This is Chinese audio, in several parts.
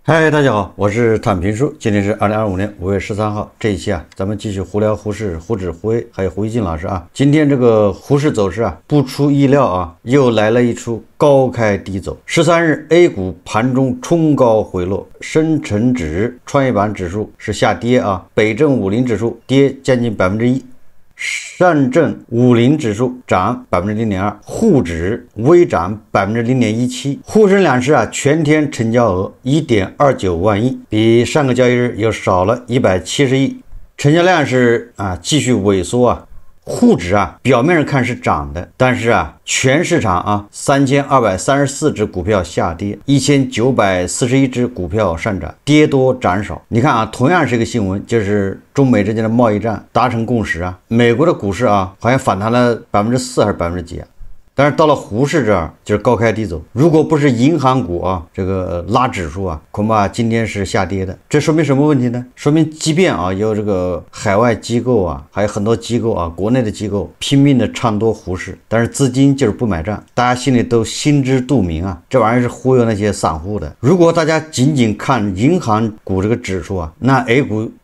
嗨，大家好，我是坦平叔。今天是2025年5月13号，这一期咱们继续胡聊胡适、胡指、胡 A 还有胡一静老师啊。今天这个胡适走势不出意料又来了一出高开低走。13日 A 股盘中冲高回落，深成指、创业板指数是下跌北证50指数跌将近1%。上证50指数涨0.02%，沪指微涨0.17%，沪深两市全天成交额1.29万亿，比上个交易日又少了170亿，成交量是继续萎缩沪指表面上看是涨的，但是全市场3234只股票下跌，1941只股票上涨，跌多涨少。你看同样是一个新闻，就是中美之间的贸易战达成共识美国的股市好像反弹了4%还是几%。但是到了胡适这儿就是高开低走，如果不是银行股这个拉指数恐怕今天是下跌的。这说明什么问题呢？说明即便有这个海外机构还有很多机构国内的机构拼命的唱多胡适，但是资金就是不买账，大家心里都心知肚明这玩意儿是忽悠那些散户的。如果大家仅仅看银行股这个指数那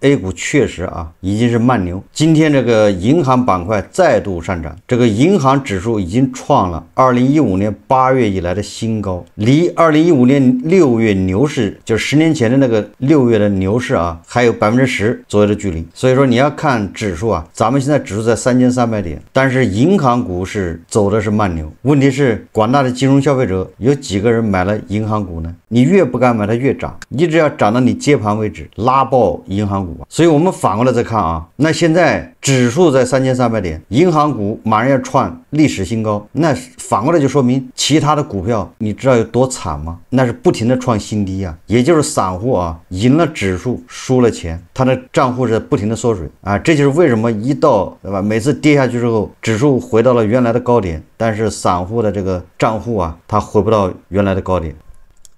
A 股确实已经是慢牛。今天这个银行板块再度上涨，这个银行指数已经创了2015年8月以来的新高，离2015年6月牛市，就是10年前的那个6月的牛市还有10%左右的距离。所以说你要看指数咱们现在指数在3300点，但是银行股是走的是慢牛。问题是广大的金融消费者有几个人买了银行股呢？你越不敢买它越涨，一直要涨到你接盘为止，拉爆银行股。所以我们反过来再看那现在指数在3300点，银行股马上要创历史新高，那反过来就说明其他的股票你知道有多惨吗？那是不停的创新低也就是散户赢了指数输了钱，他的账户是不停的缩水这就是为什么一到对吧，每次跌下去之后指数回到了原来的高点，但是散户的这个账户他回不到原来的高点，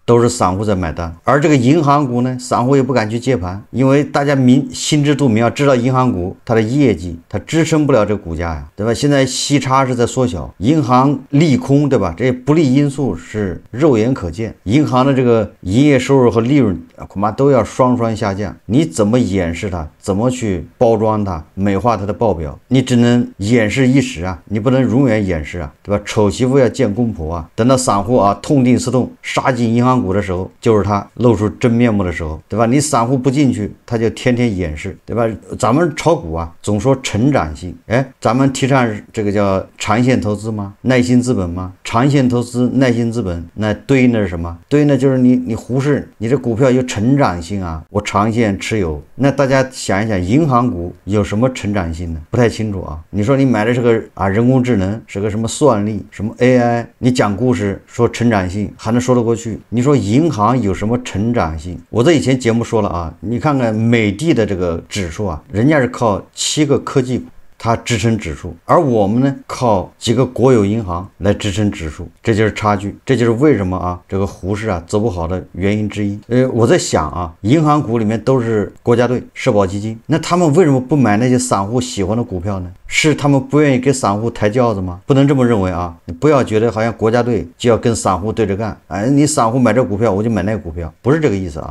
都是散户在买单。而这个银行股呢，散户也不敢去接盘，因为大家心知肚明知道银行股它的业绩它支撑不了这个股价对吧？现在息差是在缩小，银行利空对吧？这些不利因素是肉眼可见，银行的这个营业收入和利润恐怕都要双下降。你怎么掩饰它？怎么去包装它？美化它的报表？你只能掩饰一时你不能永远掩饰对吧？丑媳妇要见公婆等到散户痛定思痛杀进银行股的时候，就是他露出真面目的时候对吧？你散户不进去，他就天天掩饰对吧？咱们炒股总说成长性，咱们提倡这个叫长线投资吗？耐心资本吗？长线投资耐心资本，那对应的是什么？对应的就是你忽视你这股票有成长性我长线持有。那大家想一想，银行股有什么成长性呢？不太清楚你说你买的是个人工智能，是个什么算力，什么 AI， 你讲故事说成长性还能说得过去，你说银行有什么成长性？我在以前节目说了你看看美的的这个指数人家是靠7个科技股它支撑指数，而我们呢靠几个国有银行来支撑指数，这就是差距，这就是为什么这个胡适走不好的原因之一。我在想银行股里面都是国家队、社保基金，那他们为什么不买那些散户喜欢的股票呢？是他们不愿意给散户抬轿子吗？不能这么认为你不要觉得好像国家队就要跟散户对着干你散户买这股票我就买那个股票，不是这个意思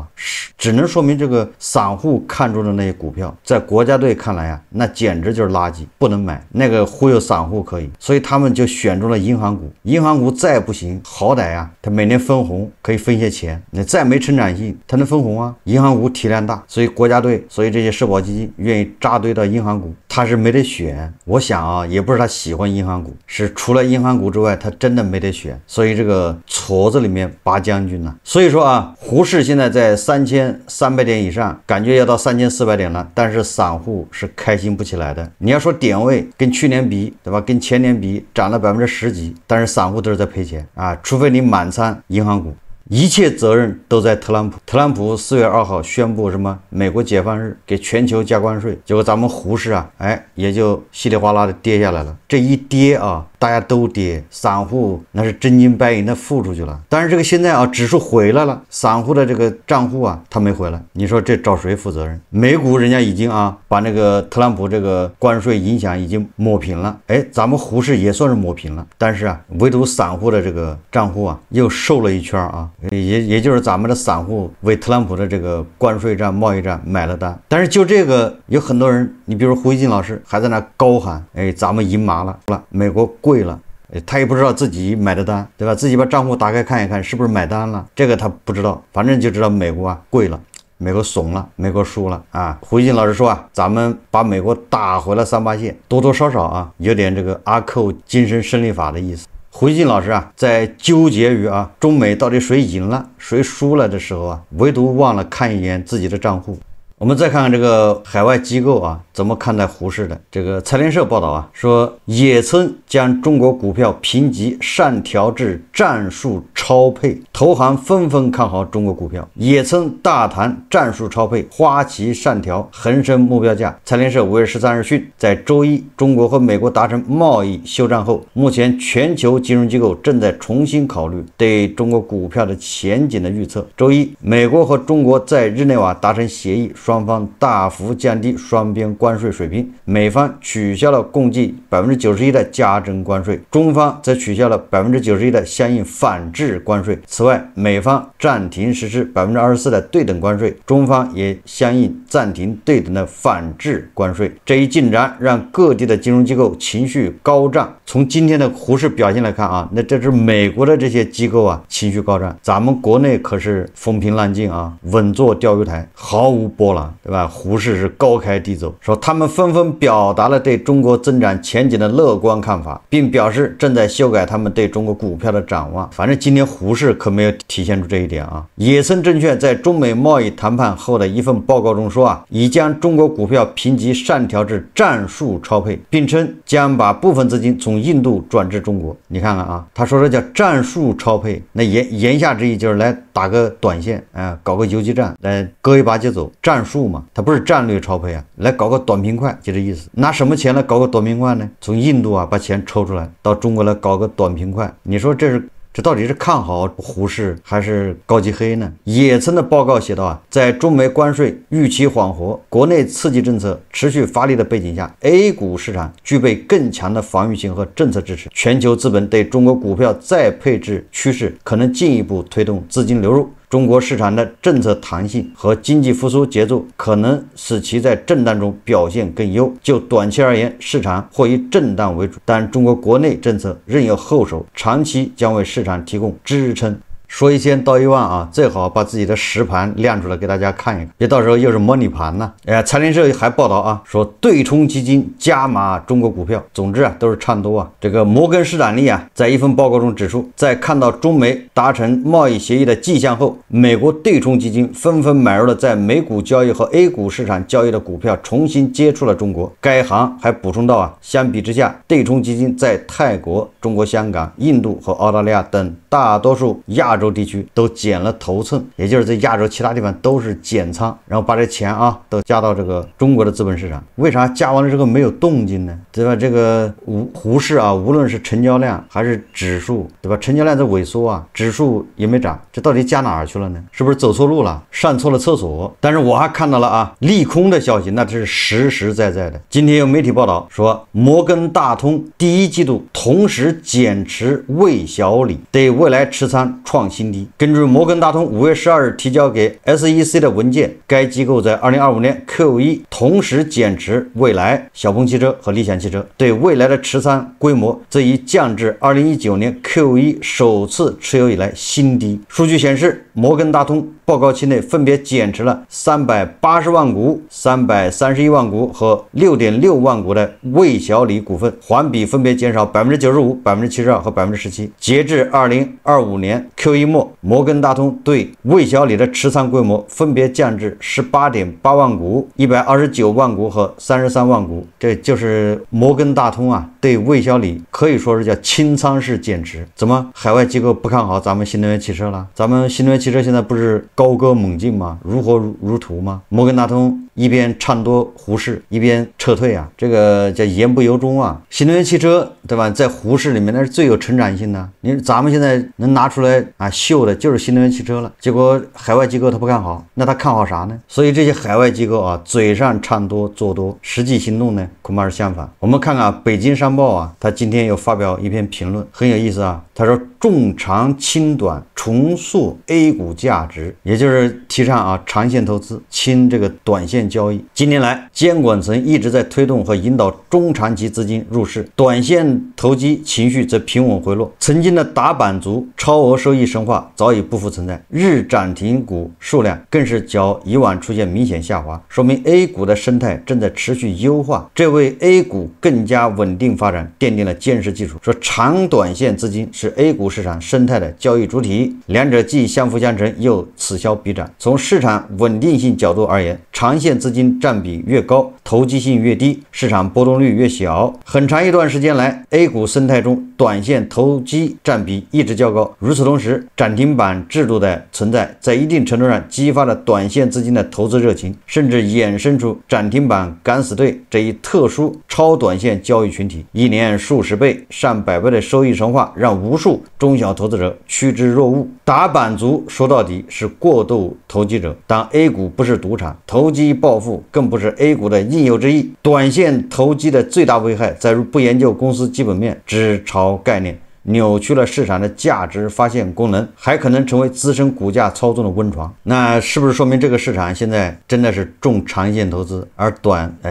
只能说明这个散户看中的那些股票在国家队看来那简直就是垃圾，不能买，那个忽悠散户可以，所以他们就选中了银行股。银行股再不行，好歹它每年分红可以分些钱，你再没成长性它能分红银行股体量大，所以国家队，所以这些社保基金愿意扎堆到银行股，他是没得选。我想也不是他喜欢银行股，是除了银行股之外他真的没得选，所以这个矬子里面拔将军所以说胡适现在在3300点以上，感觉要到3400点了，但是散户是开心不起来的。你要说点位跟去年比对吧，跟前年比涨了10%几，但是散户都是在赔钱除非你满仓银行股。一切责任都在特朗普。特朗普4月2号宣布什么美国解放日，给全球加关税，结果咱们胡适也就稀里哗啦的跌下来了。这一跌大家都跌，散户那是真金白银的付出去了。但是这个现在啊，指数回来了，散户的这个账户啊，他没回来，你说这找谁负责任？美股人家已经啊，把那个特朗普这个关税影响已经抹平了，哎，咱们股市也算是抹平了，但是啊，唯独散户的这个账户啊，又瘦了一圈啊，也就是咱们的散户为特朗普的这个关税战、贸易战买了单。但是就这个，有很多人，你比如胡锡进老师还在那高喊，哎，咱们赢麻了，美国贵了。他也不知道自己买的单，对吧？自己把账户打开看一看，是不是买单了？这个他不知道，反正就知道美国啊贵了，美国怂了，美国输了啊！胡锡进老师说啊，咱们把美国打回了38线，多多少少啊有点这个阿寇精神胜利法的意思。胡锡进老师啊，在纠结于啊中美到底谁赢了谁输了的时候啊，唯独忘了看一眼自己的账户。我们再看看这个海外机构啊怎么看待胡适的。这个财联社报道啊说，也曾将中国股票评级上调至战术超配，投行纷纷看好中国股票，也曾大谈战术超配，花旗上调恒生目标价。财联社5月13日讯，在周一，中国和美国达成贸易休战后，目前全球金融机构正在重新考虑对中国股票的前景的预测。周一，美国和中国在日内瓦达成协议，双方大幅降低双边关税水平，美方取消了共计91%的加征关税，中方则取消了91%的相应反制关税。此外，美方暂停实施24%的对等关税，中方也相应暂停对等的反制关税。这一进展让各地的金融机构情绪高涨。从今天的股市表现来看啊，那这是美国的这些机构啊情绪高涨，咱们国内可是风平浪静啊，稳坐钓鱼台，毫无波澜，对吧？股市是高开低走，说他们纷纷表达了对中国增长前景的乐观看法，并表示正在修改他们对中国股票的展望。反正今天股市可没有体现出这一点啊。野村证券在中美贸易谈判后的一份报告中说啊，已将中国股票评级上调至战术超配，并称将把部分资金从印度转至中国。你看看啊，他说的叫战术超配，那言下之意就是来打个短线啊，搞个游击战，来割一把就走，战术嘛，它不是战略超配啊，来搞个短平快，就这意思。拿什么钱来搞个短平快呢？从印度啊把钱抽出来，到中国来搞个短平快，你说这到底是看好胡适还是高级黑呢？野村的报告写道啊，在中美关税预期缓和、国内刺激政策持续发力的背景下， A 股市场具备更强的防御性和政策支持，全球资本对中国股票再配置趋势可能进一步推动资金流入。中国市场的政策弹性和经济复苏节奏可能使其在震荡中表现更优。就短期而言，市场或以震荡为主，但中国国内政策仍有后手，长期将为市场提供支撑。说一千道一万啊，最好把自己的实盘亮出来给大家看一看，别到时候又是模拟盘呢。财联社还报道啊，说对冲基金加码中国股票，总之啊都是唱多啊。这个摩根士丹利啊，在一份报告中指出，在看到中美达成贸易协议的迹象后，美国对冲基金纷纷买入了在美股交易和 A 股市场交易的股票，重新接触了中国。该行还补充到啊，相比之下，对冲基金在泰国、中国香港、印度和澳大利亚等大多数亚洲地区都减了头寸，也就是在亚洲其他地方都是减仓，然后把这钱啊都加到这个中国的资本市场。为啥加完了之后没有动静呢？对吧？这个股市啊，无论是成交量还是指数，对吧？成交量在萎缩啊，指数也没涨，这到底加哪儿去了呢？是不是走错路了，上错了厕所？但是我还看到了啊，利空的消息，那这是实实在在的。今天有媒体报道说，摩根大通第一季度同时减持魏小李，对未来持仓创新低。根据摩根大通5月12日提交给 SEC 的文件，该机构在2025年 Q1 同时减持蔚来、小鹏汽车和理想汽车，对蔚来的持仓规模则已降至2019年 Q1 首次持有以来新低。数据显示，摩根大通报告期内分别减持了380万股、331万股和6.6万股的魏小李股份，环比分别减少95%、72%和17%。截至2025年 Q1 末，摩根大通对魏小李的持仓规模分别降至18.8万股、129万股和33万股。这就是摩根大通啊对魏小李可以说是叫清仓式减持。怎么海外机构不看好咱们新能源汽车了？咱们新能源汽车现在不是高歌猛进吗？如火如荼吗？摩根大通一边唱多胡适，一边撤退啊，这个叫言不由衷啊。新能源汽车对吧？在胡适里面那是最有成长性的。咱们现在能拿出来秀的就是新能源汽车了，结果海外机构他不看好，那他看好啥呢？所以这些海外机构嘴上唱多做多，实际行动呢恐怕是相反。我们看看北京商报他今天又发表一篇评论，很有意思他说重长轻短，重塑 A 股价值，也就是提倡长线投资，轻这个短线交易。近年来，监管层一直在推动和引导中长期资金入市，短线投机情绪则平稳回落。曾经的打板族、超额收益神话早已不复存在，日涨停股数量更是较以往出现明显下滑，说明 A 股的生态正在持续优化，这为 A 股更加稳定发展奠定了坚实基础。说长短线资金是 A 股市场生态的交易主体，两者既相辅相成，又此消彼长。从市场稳定性角度而言，长线资金占比越高，投机性越低，市场波动率越小。很长一段时间来 A 股生态中短线投机占比一直较高。与此同时，涨停板制度的存在在一定程度上激发了短线资金的投资热情，甚至衍生出涨停板敢死队这一特殊超短线交易群体。一年数十倍上百倍的收益神话让无数中小投资者趋之若鹜。打板族说到底是过度投机者，当 A 股不是赌场，投机暴富更不是 A 股的应有之义。短线投机的最大危害在于不研究公司基本面，只炒概念，扭曲了市场的价值发现功能，还可能成为滋生股价操纵的温床。那是不是说明这个市场现在真的是重长线投资，而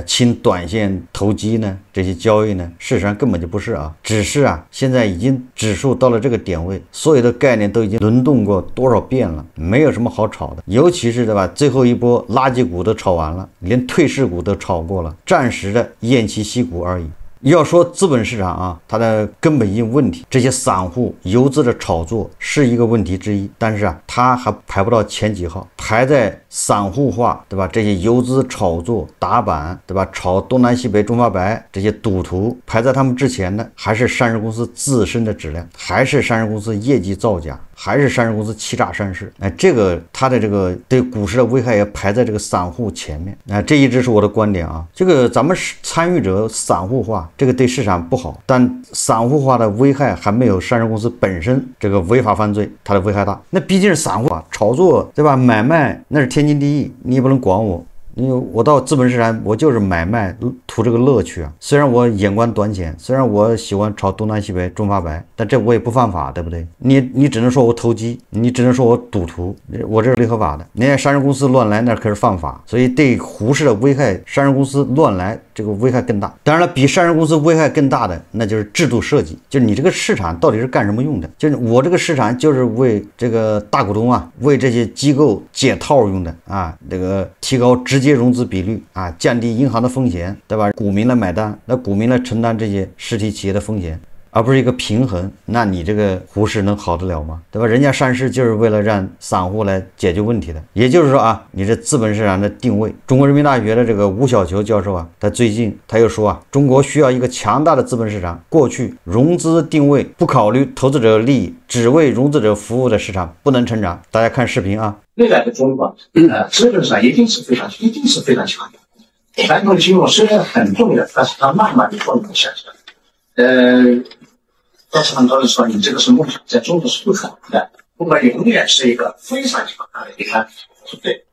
轻短线投机呢？这些交易呢，事实上根本就不是只是现在已经指数到了这个点位，所有的概念都已经轮动过多少遍了，没有什么好炒的。尤其是对吧，最后一波垃圾股都炒完了，连退市股都炒过了，暂时的偃旗息鼓而已。要说资本市场它的根本性问题，这些散户游资的炒作是一个问题之一，但是它还排不到前几号，排在散户化，对吧？这些游资炒作打板，对吧？炒东南西北中发白这些赌徒，排在他们之前的还是上市公司自身的质量，还是上市公司业绩造假，还是上市公司欺诈上市。这个它的这个对股市的危害也排在这个散户前面。这一直是我的观点这个咱们参与者散户化，这个对市场不好，但散户化的危害还没有上市公司本身这个违法犯罪它的危害大。那毕竟是散户炒作，对吧？买卖那是天经地义，你也不能管我。因为我到资本市场，我就是买卖图这个乐趣虽然我眼光短浅，虽然我喜欢炒东南西北中发白，但这我也不犯法，对不对？你只能说我投机，你只能说我赌徒，我这是违合法的。人家上市公司乱来那可是犯法，所以对胡适的危害，上市公司乱来这个危害更大。当然了，比上市公司危害更大的那就是制度设计，就是你这个市场到底是干什么用的？就是我这个市场就是为这个大股东为这些机构解套用的这个提高直接融资比率降低银行的风险，对吧？股民来买单，那股民来承担这些实体企业的风险，而不是一个平衡。那你这个胡适能好得了吗？对吧？人家上市就是为了让散户来解决问题的。也就是说你这资本市场的定位，中国人民大学的这个吴晓球教授他最近他又说中国需要一个强大的资本市场。过去融资定位不考虑投资者利益，只为融资者服务的市场不能成长。大家看视频未来的中国资本上一定是非常强的。传统金融虽然很重要，但是它慢慢的重要下降。但是很多人说你这个是梦想，在中国是不可能的。中国永远是一个非常强大的银行体系，对。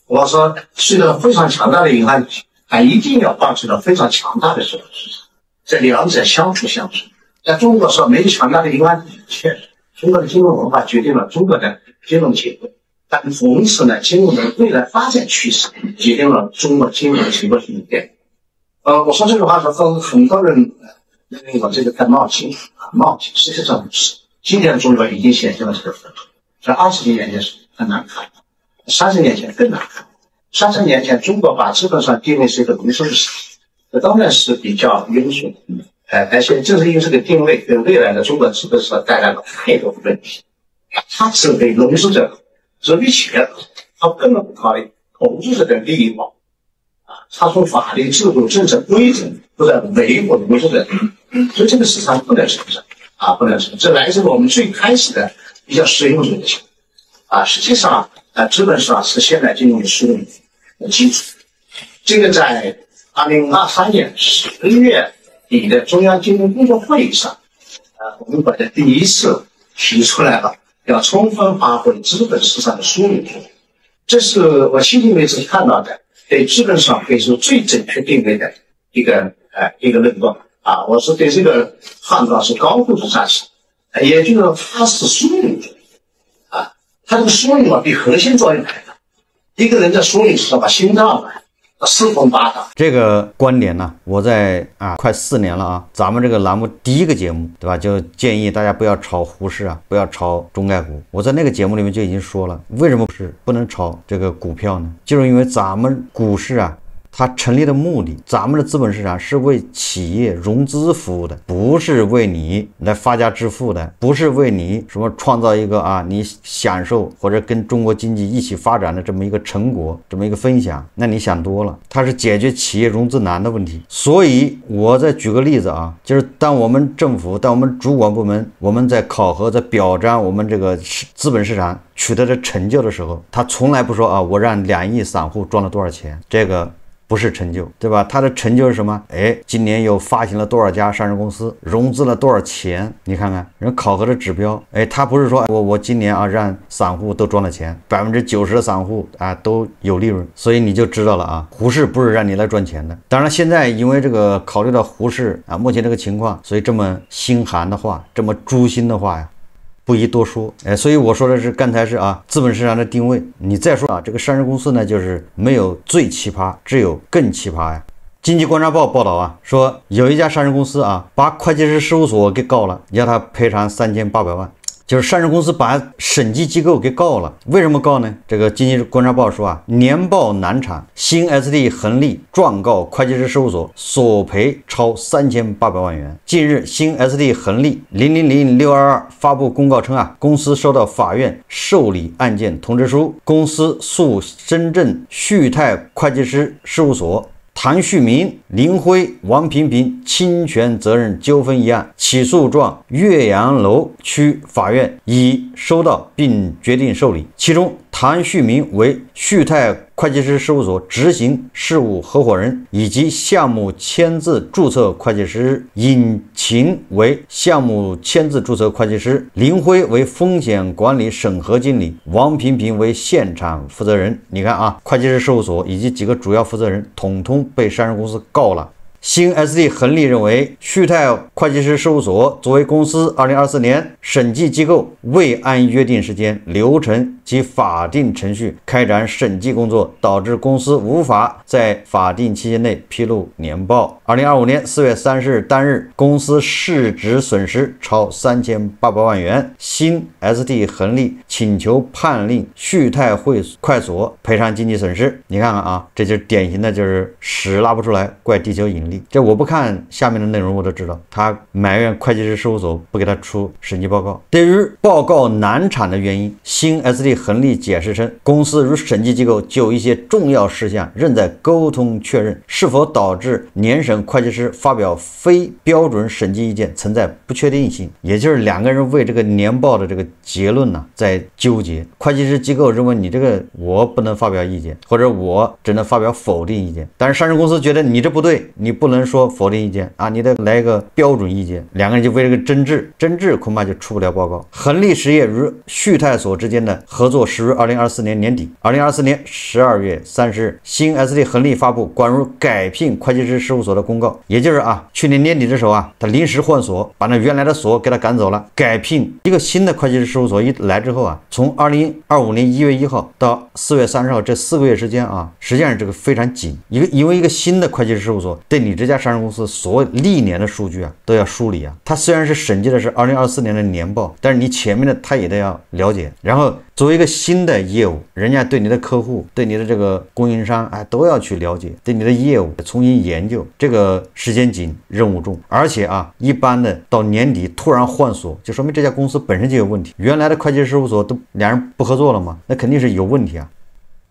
我说是一个非常强大的银行体系，它一定要保持着非常强大的资本市场，这两者相辅相成。在中国说没有强大的银行体系，确实，中国的金融文化决定了中国的金融结构。但同时呢，金融的未来发展趋势决定了中国金融结构性的变化。我说这句话的时候，很多人认为我这个在冒进，实际上不是。今天的中国已经显现了这个分化，在20几年前是很难看的，30年前更难看。30年前，中国把资本上定位是一个零售市场，这当然是比较优秀的。而且正是因为这个定位，给未来的中国资本市场带来了太多的问题。它只为融资者。只为企业，他根本不考虑投资者的利益保他从法律制度政策规则都在维护融资者，所以这个市场不能成长不能成长。这来自我们最开始的比较实用主义的想法实际上资本市场是现代金融实用的基础。这个在2023年10月底的中央经济工作会议上，我们国家第一次提出来了，要充分发挥资本市场的枢纽作用。这是我迄今为止看到的对资本市场可以说最准确定位的一个论断啊，我是对这个判断是高度的赞成。也就是说，它是枢纽作用啊，它这个枢纽比核心作用还大。一个人的枢纽是把心脏四通八达。这个观点呢，我在快4年了啊，咱们这个栏目第一个节目，对吧？就建议大家不要炒沪市啊，不要炒中概股。我在那个节目里面就已经说了，为什么不能炒这个股票呢？就是因为咱们股市啊，它成立的目的，咱们的资本市场是为企业融资服务的，不是为你来发家致富的，不是为你什么创造一个你享受或者跟中国经济一起发展的这么一个成果，这么一个分享。那你想多了，它是解决企业融资难的问题。所以我再举个例子啊，就是当我们政府，当我们主管部门，我们在考核、在表彰我们这个资本市场取得的成就的时候，他从来不说我让2亿散户赚了多少钱，这个不是成就，对吧？它的成就是什么？今年又发行了多少家上市公司，融资了多少钱？你看看人考核的指标，他不是说我今年让散户都赚了钱，90%的散户都有利润，所以你就知道了股市不是让你来赚钱的。当然，现在因为这个考虑到股市目前这个情况，所以这么心寒的话，这么诛心的话呀，不宜多说。所以我说的是刚才是资本市场的定位。你再说这个上市公司呢，就是没有最奇葩，只有更奇葩呀。经济观察报报道说有一家上市公司把会计师事务所给告了，要他赔偿3800万。就是上市公司把审计机构给告了，为什么告呢？这个经济观察报说年报难产，新 SD 恒利状告会计师事务所，索赔超3800万元。近日，新 SD 恒利000622发布公告称公司收到法院受理案件通知书，公司诉深圳旭泰会计师事务所谭旭明、林辉、王平平侵权责任纠纷一案起诉状岳阳楼区法院已收到并决定受理。其中，谭旭明为旭泰会计师事务所执行事务合伙人以及项目签字注册会计师，尹琴为项目签字注册会计师，林辉为风险管理审核经理，王平平为现场负责人。你看会计师事务所以及几个主要负责人统统被上市公司告了。新 SD 恒利认为，旭泰会计师事务所作为公司2024年审计机构，未按约定时间、流程及法定程序开展审计工作，导致公司无法在法定期限内披露年报。2025年4月30日当日，公司市值损失超3800万元。新 SD 恒利请求判令旭泰会所赔偿经济损失。你看看这就是典型的就是屎拉不出来，怪地球引力。这我不看下面的内容我都知道，他埋怨会计师事务所不给他出审计报告。对于报告难产的原因，新 SD 恒利解释称，公司与审计机构就一些重要事项仍在沟通确认，是否导致年审会计师发表非标准审计意见存在不确定性。也就是两个人为这个年报的这个结论在纠结。会计师机构认为你这个我不能发表意见，或者我只能发表否定意见，但是上市公司觉得你这不对，你不能说否定意见你得来一个标准意见。两个人就为这个争执恐怕就出不了报告。恒利实业与旭泰所之间的合作始于2024年年底。2024年12月30日，新 SD 恒利发布关于改聘会计师事务所的公告，也就是去年年底的时候他临时换所，把那原来的所给他赶走了，改聘一个新的会计师事务所。一来之后从2025年1月1号到4月30号这4个月时间实际上这个非常紧。因为一个新的会计师事务所对你这家上市公司所有历年的数据都要梳理它虽然是审计的是2024年的年报，但是你前面的他也得要了解。然后作为一个新的业务，人家对你的客户、对你的这个供应商都要去了解，对你的业务重新研究，这个时间紧，任务重。而且一般的到年底突然换所，就说明这家公司本身就有问题。原来的会计师事务所都两人不合作了吗？那肯定是有问题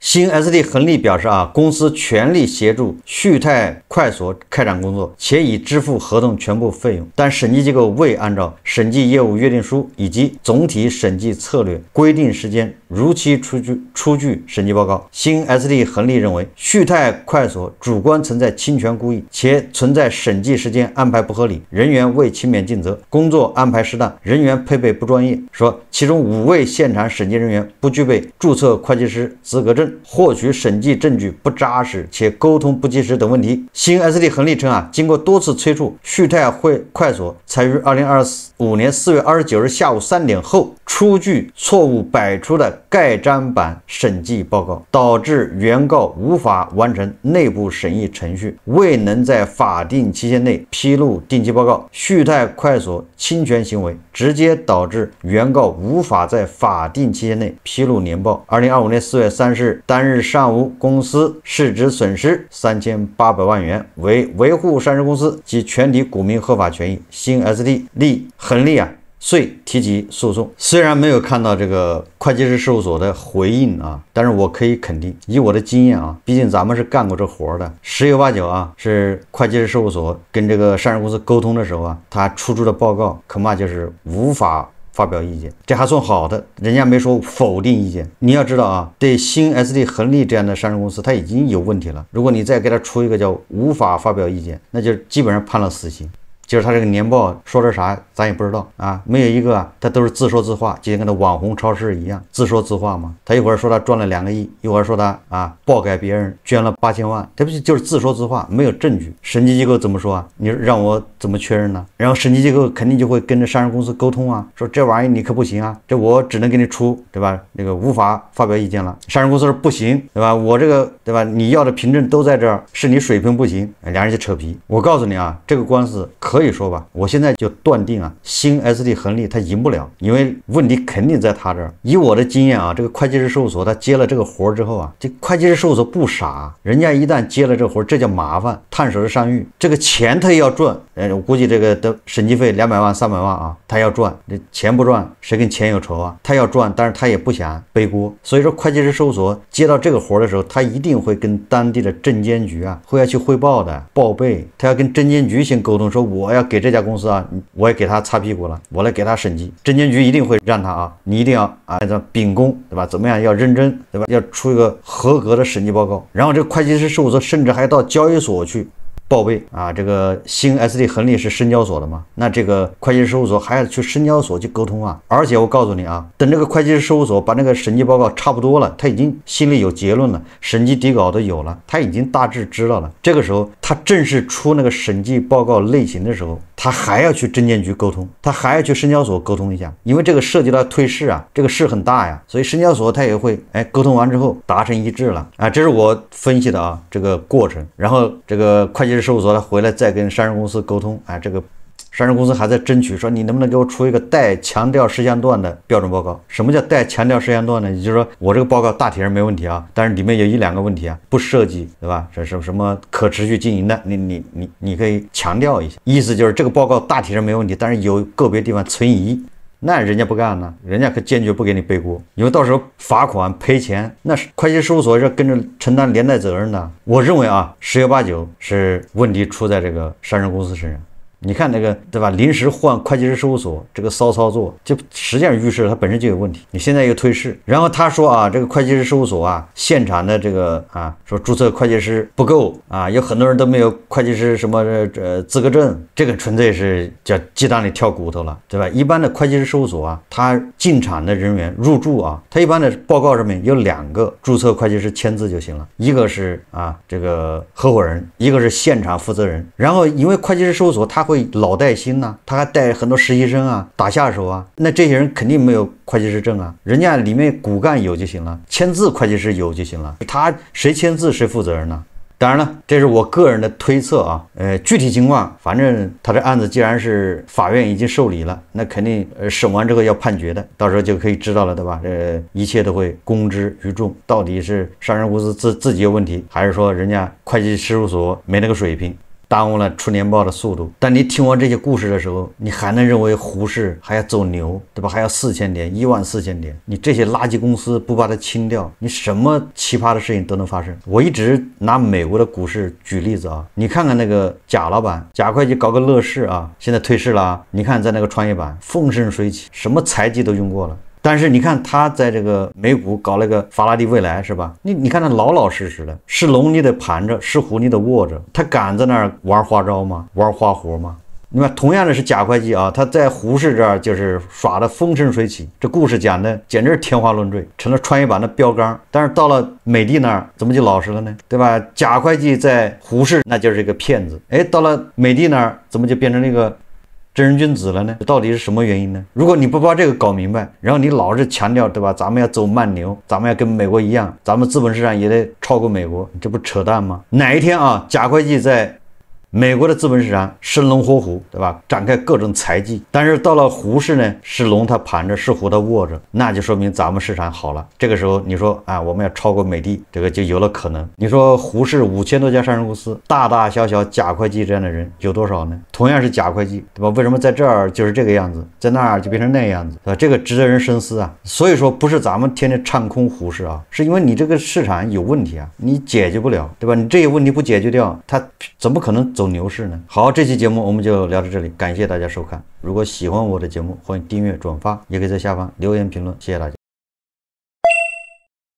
新 SD 恒利表示公司全力协助旭泰快所开展工作，且已支付合同全部费用，但审计机构未按照审计业务约定书以及总体审计策略规定时间如期出具审计报告。新 SD 恒利认为，旭泰快所主观存在侵权故意，且存在审计时间安排不合理，人员未勤勉尽责，工作安排失当，人员配备不专业。说其中5位现场审计人员不具备注册会计师资格证，获取审计证据不扎实且沟通不及时等问题。新 SD 恒利称经过多次催促，旭泰快所才于2025年4月29日下午3点后出具错误百出的盖章版审计报告，导致原告无法完成内部审议程序，未能在法定期限内披露定期报告。旭泰快所侵权行为直接导致原告无法在法定期限内披露年报。2025年4月30日当日上午，公司市值损失3800万元，为维护上市公司及全体股民合法权益。新 SD 恒利遂提起诉讼。虽然没有看到这个会计师事务所的回应但是我可以肯定，以我的经验毕竟咱们是干过这活的，十有八九是会计师事务所跟这个上市公司沟通的时候他出的报告恐怕就是无法发表意见，这还算好的，人家没说否定意见。你要知道对新 SD 恒利这样的上市公司，它已经有问题了。如果你再给他出一个叫无法发表意见，那就基本上判了死刑。就是他这个年报说的啥咱也不知道没有一个他都是自说自话，就跟那网红超市一样自说自话嘛。他一会儿说他赚了2个亿，一会儿说他爆改别人捐了8000万，这不就是自说自话，没有证据。审计机构怎么说你让我怎么确认呢？然后审计机构肯定就会跟着上市公司沟通说这玩意你可不行这我只能给你出对吧，那个无法发表意见了。上市公司说不行对吧，我这个对吧，你要的凭证都在这儿，是你水平不行，两人就扯皮。我告诉你这个官司可以说吧，我现在就断定新 SD 恒利他赢不了，因为问题肯定在他这儿。以我的经验这个会计师事务所他接了这个活之后这会计师事务所不傻，人家一旦接了这活，这叫麻烦，烫手的山芋，这个钱他也要赚。我估计这个的审计费200万300万他要赚，这钱不赚谁跟钱有仇他要赚，但是他也不想背锅。所以说会计师事务所接到这个活的时候，他一定会跟当地的证监局会要去汇报的，报备，他要跟证监局先沟通，说我要给这家公司我也给他擦屁股了，我来给他审计。证监局一定会让他你一定要按照秉公对吧，怎么样要认真对吧，要出一个合格的审计报告。然后这个会计师事务所甚至还到交易所去报备这个新 SD 恒利是深交所的嘛，那这个会计师事务所还要去深交所去沟通而且我告诉你等这个会计师事务所把那个审计报告差不多了，他已经心里有结论了，审计底稿都有了，他已经大致知道了。这个时候他正式出那个审计报告类型的时候，他还要去证监局沟通，他还要去深交所沟通一下，因为这个涉及到退市这个事很大呀，所以深交所他也会沟通完之后达成一致了这是我分析的这个过程。然后这个会计师事务所他回来再跟上市公司沟通这个上市公司还在争取说你能不能给我出一个带强调事项段的标准报告。什么叫带强调事项段呢？也就是说我这个报告大体上没问题但是里面有1-2个问题不涉及对吧，这是什么可持续经营的，你可以强调一下，意思就是这个报告大体上没问题，但是有个别地方存疑，那人家不干呢，人家可坚决不给你背锅，因为到时候罚款赔钱，那会计事务所是跟着承担连带责任的。我认为十有八九是问题出在这个上市公司身上。你看那个对吧，临时换会计师事务所这个骚操作，就实际上预示它本身就有问题。你现在又退市，然后他说这个会计师事务所现场的这个说注册会计师不够有很多人都没有会计师什么资格证，这个纯粹是叫鸡蛋里挑骨头了，对吧？一般的会计师事务所他进场的人员入驻他一般的报告上面有2个注册会计师签字就行了，一个是这个合伙人，一个是现场负责人。然后因为会计师事务所他会老带新他还带很多实习生打下手那这些人肯定没有会计师证人家里面骨干有就行了，签字会计师有就行了，他谁签字谁负责任呢？当然了，这是我个人的推测具体情况反正他这案子既然是法院已经受理了，那肯定审完之后要判决的，到时候就可以知道了对吧？一切都会公之于众，到底是上市公司自己有问题，还是说人家会计事务所没那个水平。耽误了出年报的速度。但你听完这些故事的时候，你还能认为胡适还要走牛，对吧？还要4000点，14000点，你这些垃圾公司不把它清掉，你什么奇葩的事情都能发生。我一直拿美国的股市举例子啊，你看看那个贾老板，贾会计搞个乐视啊，现在退市了啊，你看在那个创业板风生水起，什么财技都用过了。但是你看他在这个美股搞了个法拉第未来，是吧？你看他老老实实的，是龙你得盘着，是虎你得卧着，他敢在那儿玩花招吗？玩花活吗？你看，同样的是贾会计啊，他在胡适这儿就是耍的风生水起，这故事讲的简直是天花乱坠，成了创业板的标杆。但是到了美的那儿，怎么就老实了呢？对吧？贾会计在胡适那就是一个骗子，哎，到了美的那儿，怎么就变成那个真人君子了呢？到底是什么原因呢？如果你不把这个搞明白，然后你老是强调，对吧？咱们要走慢牛，咱们要跟美国一样，咱们资本市场也得超过美国，这不扯淡吗？哪一天啊，贾会计在美国的资本市场生龙活虎，对吧？展开各种财技，但是到了胡适呢，是龙他盘着，是虎他卧着，那就说明咱们市场好了。这个时候你说啊，我们要超过美的，这个就有了可能。你说胡适5000多家上市公司，大大小小贾会计这样的人有多少呢？同样是贾会计，对吧？为什么在这儿就是这个样子，在那儿就变成那样子，对吧？这个值得人深思啊。所以说不是咱们天天唱空胡适啊，是因为你这个市场有问题啊，你解决不了，对吧？你这些问题不解决掉，它怎么可能走牛市呢？好，这期节目我们就聊到这里，感谢大家收看。如果喜欢我的节目，欢迎订阅、转发，也可以在下方留言评论，谢谢大家。